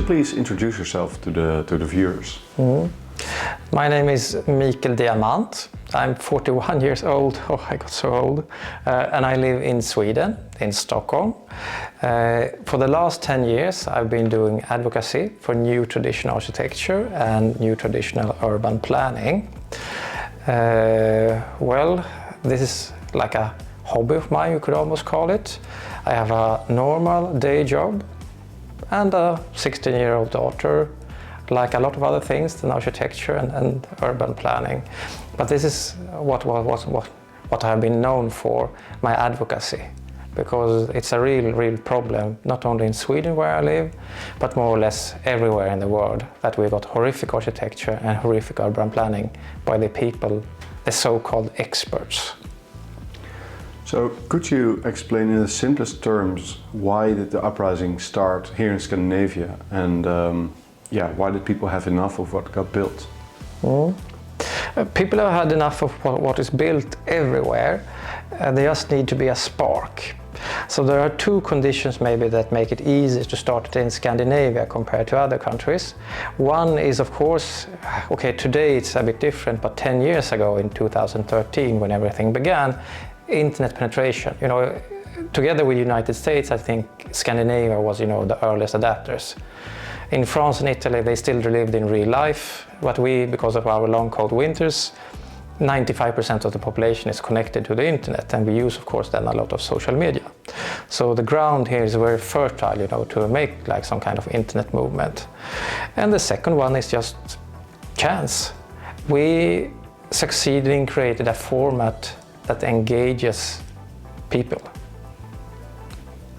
you please introduce yourself to the viewers? My name is Diamant. I'm 41 years old. Oh, I got so old. And I live in Sweden, in Stockholm. For the last 10 years, I've been doing advocacy for new traditional architecture and new traditional urban planning. Well, this is like a hobby of mine, you could almost call it. I have a normal day job and a 16-year-old daughter, like a lot of other things than architecture and urban planning. But this is what I have been known for, my advocacy, because it's a real problem, not only in Sweden where I live, but more or less everywhere in the world, that we got horrific architecture and horrific urban planning by the people, the so-called experts. So could you explain in the simplest terms why did the uprising start here in Scandinavia, and why did people have enough of what got built? People have had enough of what is built everywhere. They just need to be a spark. So there are two conditions maybe that make it easy to start it in Scandinavia compared to other countries. One is, of course, okay, today it's a bit different, but 10 years ago in 2013 when everything began, internet penetration. You know, together with the United States, I think Scandinavia was, you know, the earliest adapters. In France and Italy, they still lived in real life, but we, because of our long cold winters, 95% of the population is connected to the internet, and we use, of course, then a lot of social media. So the ground here is very fertile, you know, to make like some kind of internet movement. And the second one is just chance. We succeeded in creating a format that engages people.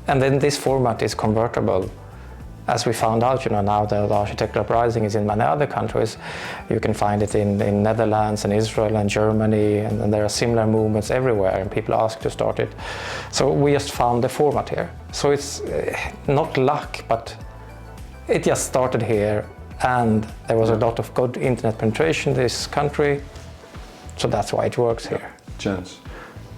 And then this format is convertible. As we found out, you know, now that the Architecture Uprising is in many other countries, you can find it in Netherlands and Israel and Germany, and there are similar movements everywhere, and people ask to start it. So we just found the format here. So it's not luck, but it just started here, and there was a lot of good internet penetration in this country, so that's why it works here. Chance.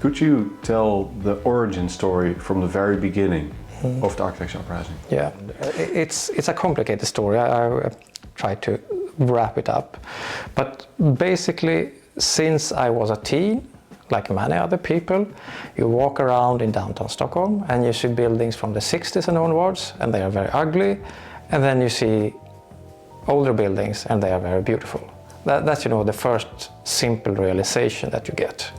Could you tell the origin story from the very beginning of the Architecture Uprising? Yeah, it's a complicated story. I try to wrap it up. But basically, since I was a teen, like many other people, you walk around in downtown Stockholm and you see buildings from the 60s and onwards, and they are very ugly. And then you see older buildings and they are very beautiful. That's, you know, the first simple realization that you get.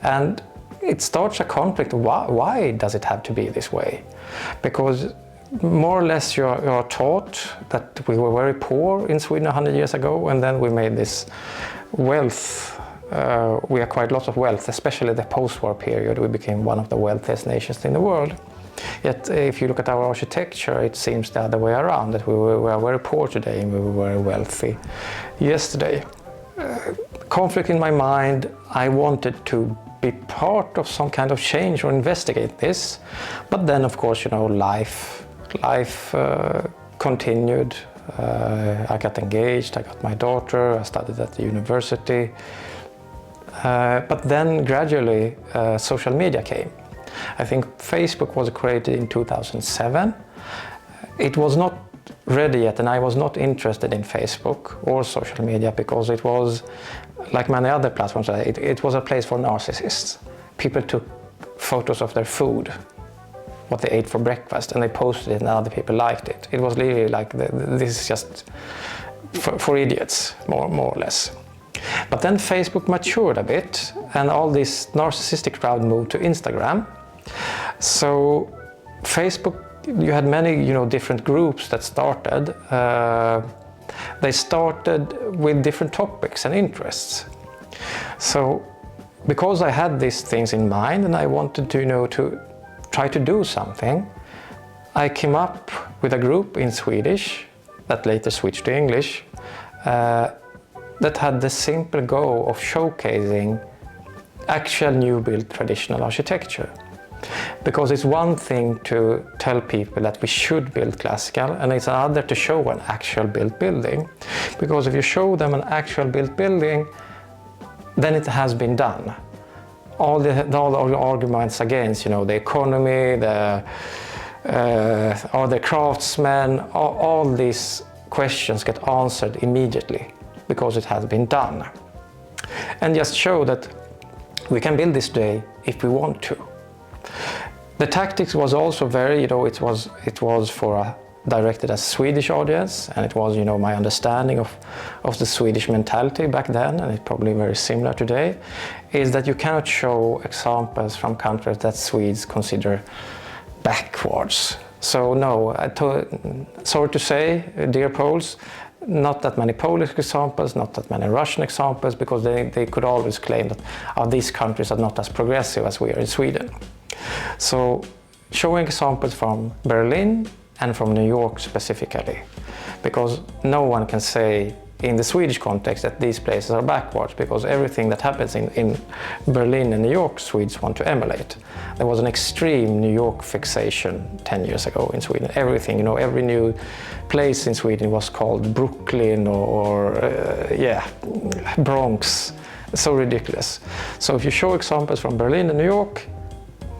And it starts a conflict. Why does it have to be this way? Because more or less you're taught that we were very poor in Sweden 100 years ago, and then we made this wealth. We acquired lots of wealth, especially the post-war period. We became one of the wealthiest nations in the world. Yet if you look at our architecture, it seems the other way around, that we were very poor today and we were very wealthy yesterday. Conflict in my mind. I wanted to be part of some kind of change or investigate this, but then of course, you know, life continued. I got engaged, I got my daughter, I studied at the university, but then gradually social media came. I think Facebook was created in 2007. It was not ready yet, and I was not interested in Facebook or social media because it was, like many other platforms, it was a place for narcissists. People took photos of their food, what they ate for breakfast, and they posted it and other people liked it. It was really like, this is just for idiots, more or less. But then Facebook matured a bit, and all this narcissistic crowd moved to Instagram. So Facebook, you had many, you know, different groups that started. They started with different topics and interests. So because I had these things in mind and I wanted to, you know, to try to do something, I came up with a group in Swedish that later switched to English that had the simple goal of showcasing actual new build traditional architecture. Because it's one thing to tell people that we should build classical, and it's another to show an actual built building. Because if you show them an actual built building, then it has been done. All the arguments against, you know, the economy, the Are they craftsmen? All these questions get answered immediately because it has been done. And just show that we can build this today if we want to. The tactics was also very, it was for a directed at a Swedish audience, and it was, my understanding of the Swedish mentality back then, and it's probably very similar today, is that you cannot show examples from countries that Swedes consider backwards. So no, sorry to say, dear Poles, not that many Polish examples, not that many Russian examples, because they could always claim that these countries are not as progressive as we are in Sweden. So showing examples from Berlin and from New York specifically, because no one can say in the Swedish context that these places are backwards, because everything that happens in Berlin and New York, Swedes want to emulate. There was an extreme New York fixation 10 years ago in Sweden. Everything, every new place in Sweden was called Brooklyn or Bronx. So ridiculous. So if you show examples from Berlin and New York,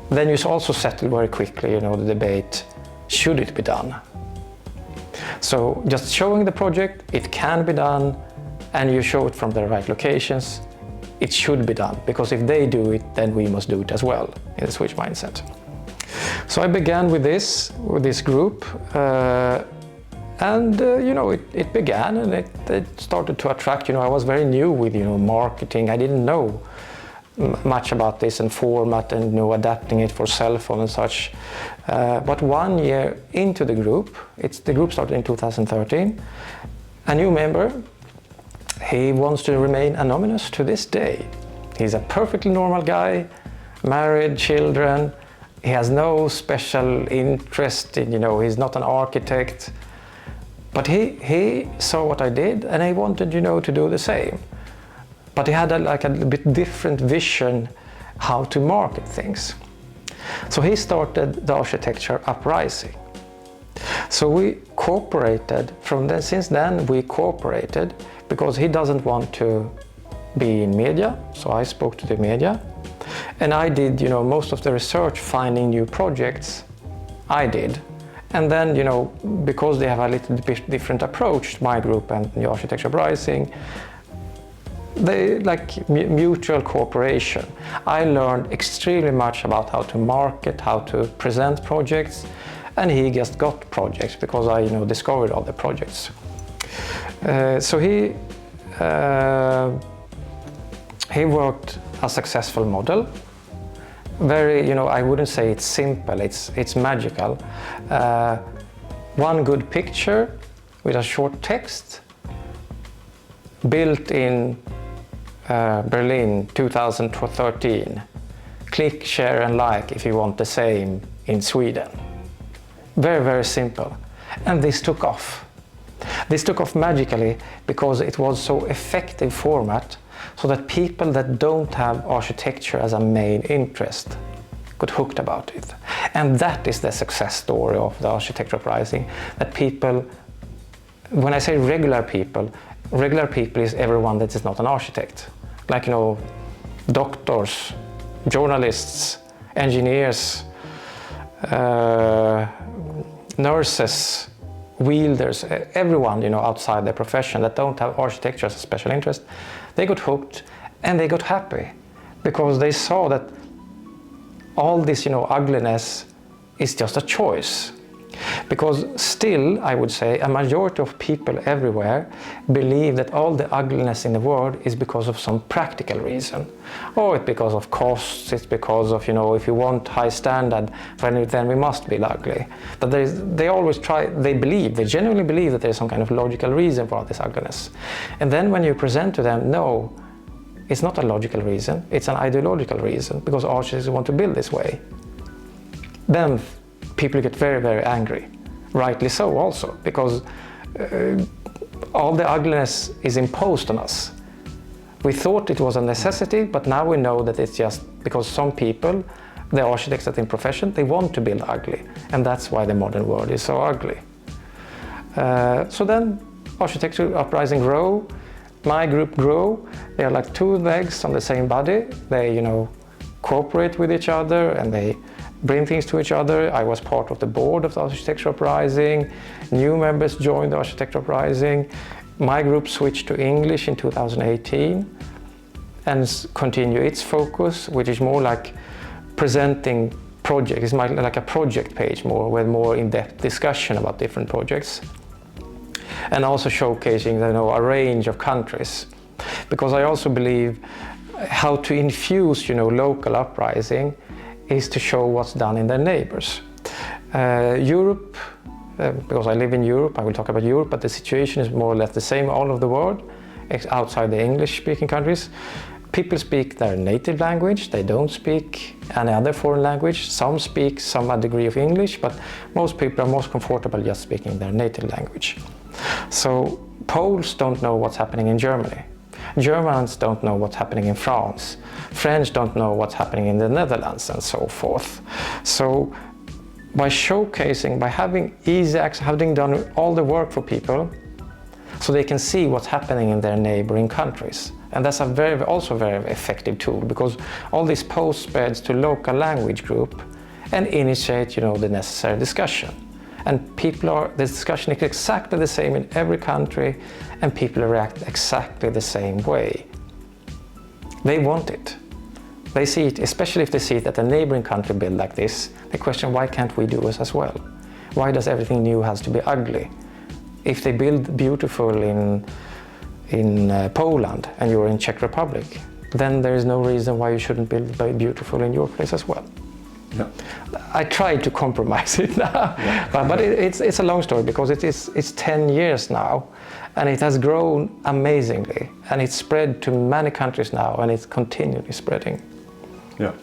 then you also settle very quickly, the debate, should it be done? So just showing the project, it can be done, and you show it from the right locations, it should be done, because if they do it, then we must do it as well, in the Swedish mindset. So I began with this group, and it began, and it started to attract, I was very new with, marketing. I didn't know much about this and format and adapting it for cell phone and such. But 1 year into the group, the group started in 2013, a new member, he wants to remain anonymous to this day. He's a perfectly normal guy, married, children, he has no special interest in, he's not an architect, but he saw what I did and he wanted, to do the same. But he had a bit different vision how to market things. So he started the Architecture Uprising. So we cooperated since then we cooperated, because he doesn't want to be in media, so I spoke to the media. And I did, most of the research, finding new projects, I did. And then, because they have a little bit different approach, my group and the Architecture Uprising, they like mutual cooperation. I learned extremely much about how to market, how to present projects, and he just got projects because I, discovered all the projects. So he worked a successful model. Very, I wouldn't say it's simple, it's magical. One good picture with a short text, built in Berlin 2013. Click, share and like if you want the same in Sweden. Very, very simple. And this took off. This took off magically because it was so effective format, so that people that don't have architecture as a main interest got hooked about it. And that is the success story of the Architecture Uprising, that people, when I say regular people is everyone that is not an architect. Like, doctors, journalists, engineers, nurses, wielders, everyone, outside their profession that don't have architecture as a special interest, they got hooked and they got happy because they saw that all this, ugliness is just a choice. Because still, I would say, a majority of people everywhere believe that all the ugliness in the world is because of some practical reason. Or it's because of costs, it's because of, if you want high standard, then we must be ugly. But they genuinely believe that there's some kind of logical reason for all this ugliness. And then when you present to them, no, it's not a logical reason, it's an ideological reason, because architects want to build this way. Then people get very, very angry. Rightly so also, because all the ugliness is imposed on us. We thought it was a necessity, but now we know that it's just because some people, the architects that in profession, they want to build ugly. And that's why the modern world is so ugly. So then Architecture Uprising grow, my group grow. They are like two legs on the same body. They, cooperate with each other and they bring things to each other. I was part of the board of the Architecture Uprising. New members joined the Architecture Uprising. My group switched to English in 2018 and continue its focus, which is more like presenting projects. It's like a project page more, with more in-depth discussion about different projects. And also showcasing, a range of countries. Because I also believe how to infuse, local uprising is to show what's done in their neighbors. Europe, because I live in Europe, I will talk about Europe, but the situation is more or less the same all over the world, outside the English-speaking countries. People speak their native language, they don't speak any other foreign language. Some speak some degree of English, but most people are most comfortable just speaking their native language. So Poles don't know what's happening in Germany. Germans don't know what's happening in France. French don't know what's happening in the Netherlands and so forth. So by showcasing, by having easy access, having done all the work for people, so they can see what's happening in their neighboring countries. And that's also a very effective tool, because all these posts spreads to local language group and initiate, the necessary discussion. And the discussion is exactly the same in every country, and people react exactly the same way. They want it. They see it, especially if they see that a neighboring country built like this. They question, why can't we do this as well? Why does everything new has to be ugly? If they build beautiful in Poland and you're in Czech Republic, then there is no reason why you shouldn't build beautiful in your place as well. Yeah. I tried to compromise it now, but it's a long story, because it's 10 years now, and it has grown amazingly, and it's spread to many countries now, and it's continually spreading. Yeah.